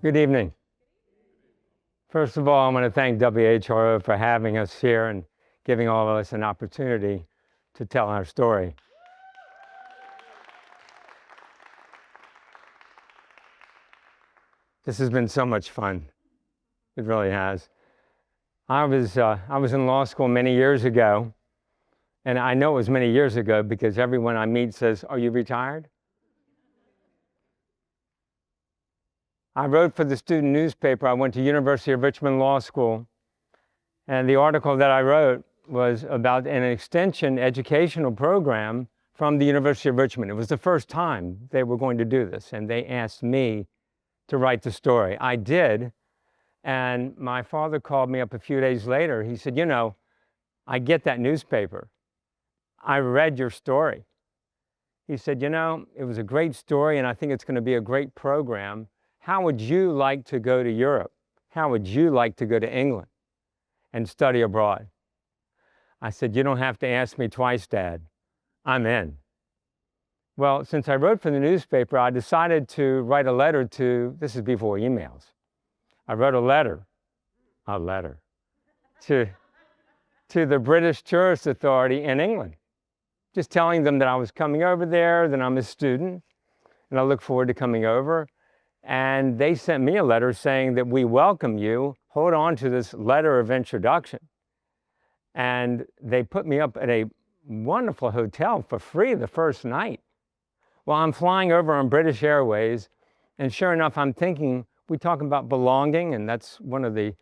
Good evening. First of all, I want to thank WHRO for having us here and giving all of us an opportunity to tell our story. This has been so much fun. It really has. I was in law school many years ago, and I know it was many years ago because everyone I meet says, "Are you retired?" I wrote for the student newspaper. I went to University of Richmond Law School, and the article that I wrote was about an extension educational program from the University of Richmond. It was the first time they were going to do this, and they asked me to write the story. I did, and my father called me up a few days later. He said, I get that newspaper. I read your story. He said, it was a great story, and I think it's going to be a great program. How would you like to go to Europe? How would you like to go to England and study abroad? I said, you don't have to ask me twice, Dad. I'm in. Well, since I wrote for the newspaper, I decided to write a letter this is before emails. I wrote a letter to the British Tourist Authority in England, just telling them that I was coming over there, that I'm a student, and I look forward to coming over. And they sent me a letter saying that we welcome you, hold on to this letter of introduction. And they put me up at a wonderful hotel for free the first night. Well, I'm flying over on British Airways, and sure enough, I'm thinking, we talk about belonging, and that's one of the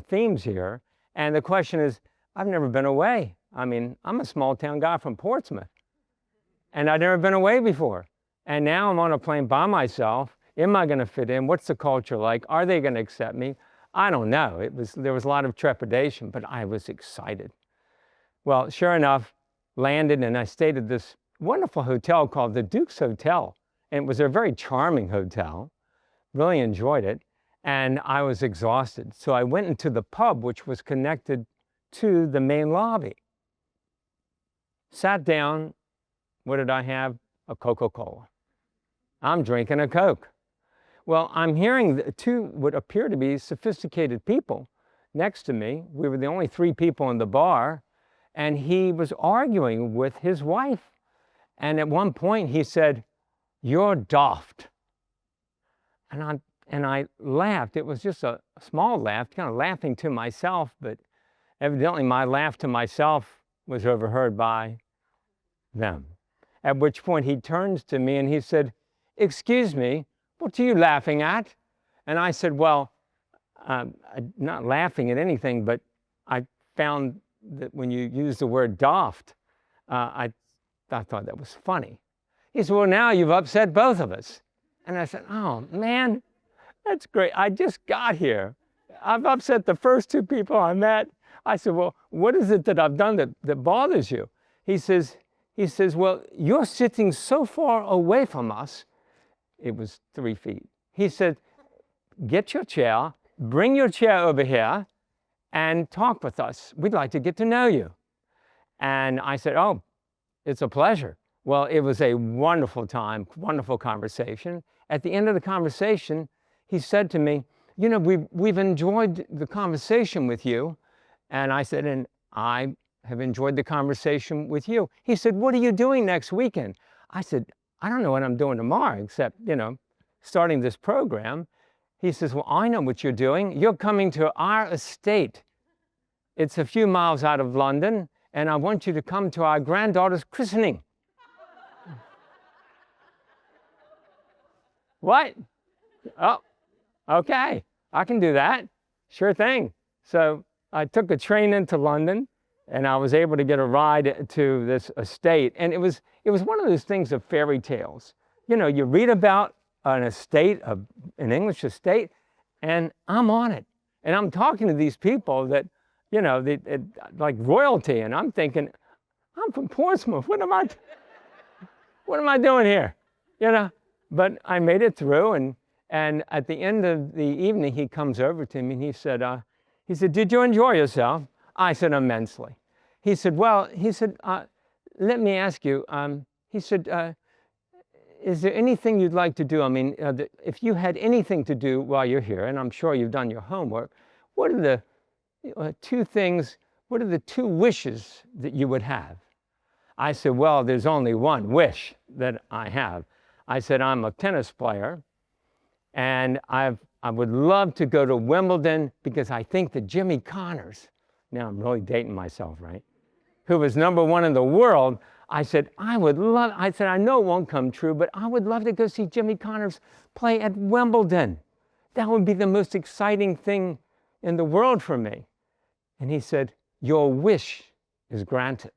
themes here. And the question is, I've never been away. I mean, I'm a small town guy from Portsmouth, and I've never been away before. And now I'm on a plane by myself. Am I going to fit in? What's the culture like? Are they going to accept me? I don't know. There was a lot of trepidation, but I was excited. Well, sure enough, landed, and I stayed at this wonderful hotel called the Duke's Hotel. And it was a very charming hotel. Really enjoyed it. And I was exhausted. So I went into the pub, which was connected to the main lobby. Sat down. What did I have? A Coca-Cola. I'm drinking a Coke. Well, I'm hearing two what appear to be sophisticated people next to me. We were the only three people in the bar, and he was arguing with his wife. And at one point he said, "You're daft." And I laughed. It was just a small laugh, kind of laughing to myself, but evidently my laugh to myself was overheard by them. At which point he turns to me and he said, "Excuse me, what are you laughing at?" And I said, well, I'm not laughing at anything, but I found that when you use the word daft, I thought that was funny. He said, well, now you've upset both of us. And I said, oh, man, that's great. I just got here. I've upset the first two people I met. I said, well, what is it that I've done that bothers you? He says, well, you're sitting so far away from us. It was 3 feet. He said, get your chair, bring your chair over here, and talk with us. We'd like to get to know you. And I said, oh, it's a pleasure. Well, it was a wonderful time, wonderful conversation. At the end of the conversation, he said to me, we've enjoyed the conversation with you. And I said, and I have enjoyed the conversation with you. He said, what are you doing next weekend? I said, I don't know what I'm doing tomorrow, except, starting this program. He says, well, I know what you're doing. You're coming to our estate. It's a few miles out of London, and I want you to come to our granddaughter's christening. What? Oh, okay, I can do that. Sure thing. So I took a train into London, and I was able to get a ride to this estate. And it was one of those things of fairy tales. You read about an estate, an English estate, and I'm on it. And I'm talking to these people that, like royalty. And I'm thinking, I'm from Portsmouth. What am I doing here? But I made it through. And at the end of the evening, he comes over to me and he said, did you enjoy yourself? I said, immensely. He said, let me ask you, he said, is there anything you'd like to do? I mean, if you had anything to do while you're here, and I'm sure you've done your homework, what are the two things, what are the two wishes that you would have? I said, well, there's only one wish that I have. I said, I'm a tennis player, and I would love to go to Wimbledon because I think that Jimmy Connors, now I'm really dating myself, right? Who was #1 in the world, I said, I know it won't come true, but I would love to go see Jimmy Connors play at Wimbledon. That would be the most exciting thing in the world for me. And he said, your wish is granted.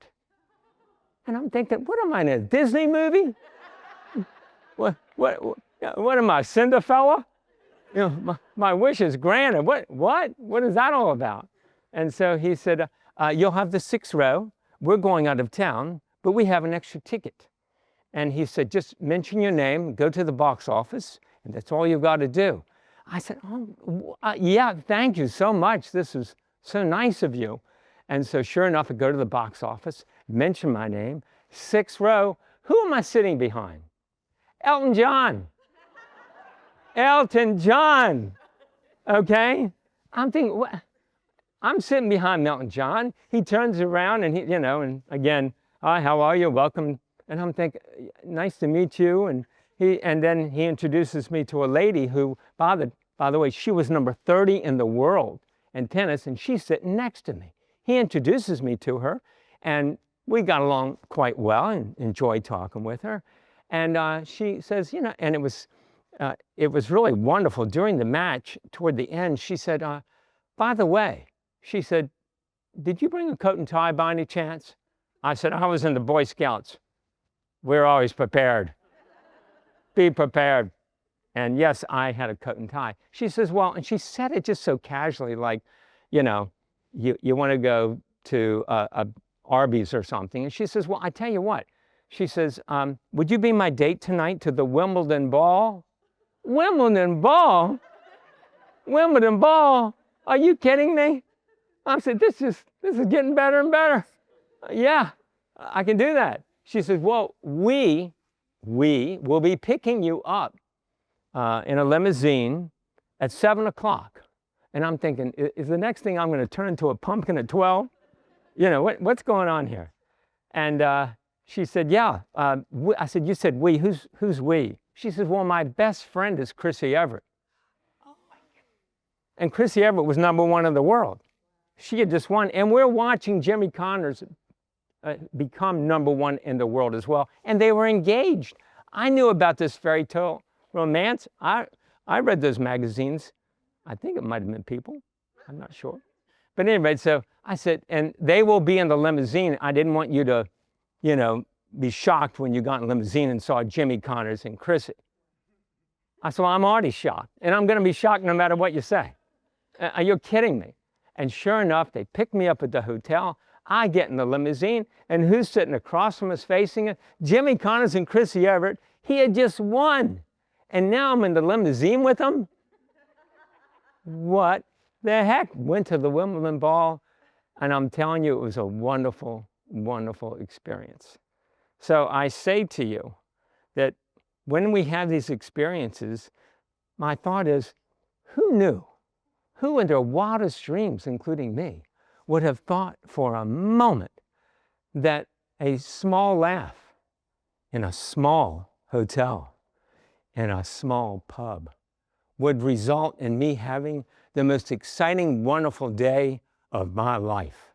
And I'm thinking, what am I, in a Disney movie? What am I, Cinderella? You know, my wish is granted. What is that all about? And so he said, you'll have the 6th row. We're going out of town, but we have an extra ticket. And he said, just mention your name, go to the box office, and that's all you've got to do. I said, oh, yeah, thank you so much. This is so nice of you. And so sure enough, I go to the box office, mention my name, 6th row. Who am I sitting behind? Elton John. Elton John. Okay? I'm thinking, what? I'm sitting behind Elton John. He turns around and and again, hi, how are you? Welcome. And I'm thinking, nice to meet you. And then he introduces me to a lady who, by the way, she was number 30 in the world in tennis, and she's sitting next to me. He introduces me to her, and we got along quite well and enjoyed talking with her. And she says, and it was really wonderful. During the match, toward the end, she said, by the way, she said, did you bring a coat and tie by any chance? I said, I was in the Boy Scouts. We're always prepared. Be prepared. And yes, I had a coat and tie. She says, well, and she said it just so casually, like, you want to go to a Arby's or something. And she says, well, I tell you what. She says, would you be my date tonight to the Wimbledon ball? Wimbledon ball? Wimbledon ball? Are you kidding me? I said, this is getting better and better. Yeah, I can do that. She says, well, we will be picking you up in a limousine at 7 o'clock. And I'm thinking, is the next thing I'm going to turn into a pumpkin at 12? What's going on here? And she said, yeah. I said, you said we. Who's we? She says, well, my best friend is Chrissy Everett. Oh my God. And Chrissy Everett was #1 in the world. She had just won. And we're watching Jimmy Connors become #1 in the world as well. And they were engaged. I knew about this fairy tale romance. I read those magazines. I think it might have been People. I'm not sure. But anyway, so I said, and they will be in the limousine. I didn't want you to, be shocked when you got in the limousine and saw Jimmy Connors and Chrissy. I said, well, I'm already shocked. And I'm going to be shocked no matter what you say. Are you kidding me? And sure enough, they picked me up at the hotel. I get in the limousine, and who's sitting across from us facing it? Jimmy Connors and Chrissy Everett. He had just won. And now I'm in the limousine with them? What the heck? Went to the Wimbledon ball, and I'm telling you, it was a wonderful, wonderful experience. So I say to you that when we have these experiences, my thought is, who knew? Who in their wildest dreams, including me, would have thought for a moment that a small laugh in a small hotel, in a small pub, would result in me having the most exciting, wonderful day of my life?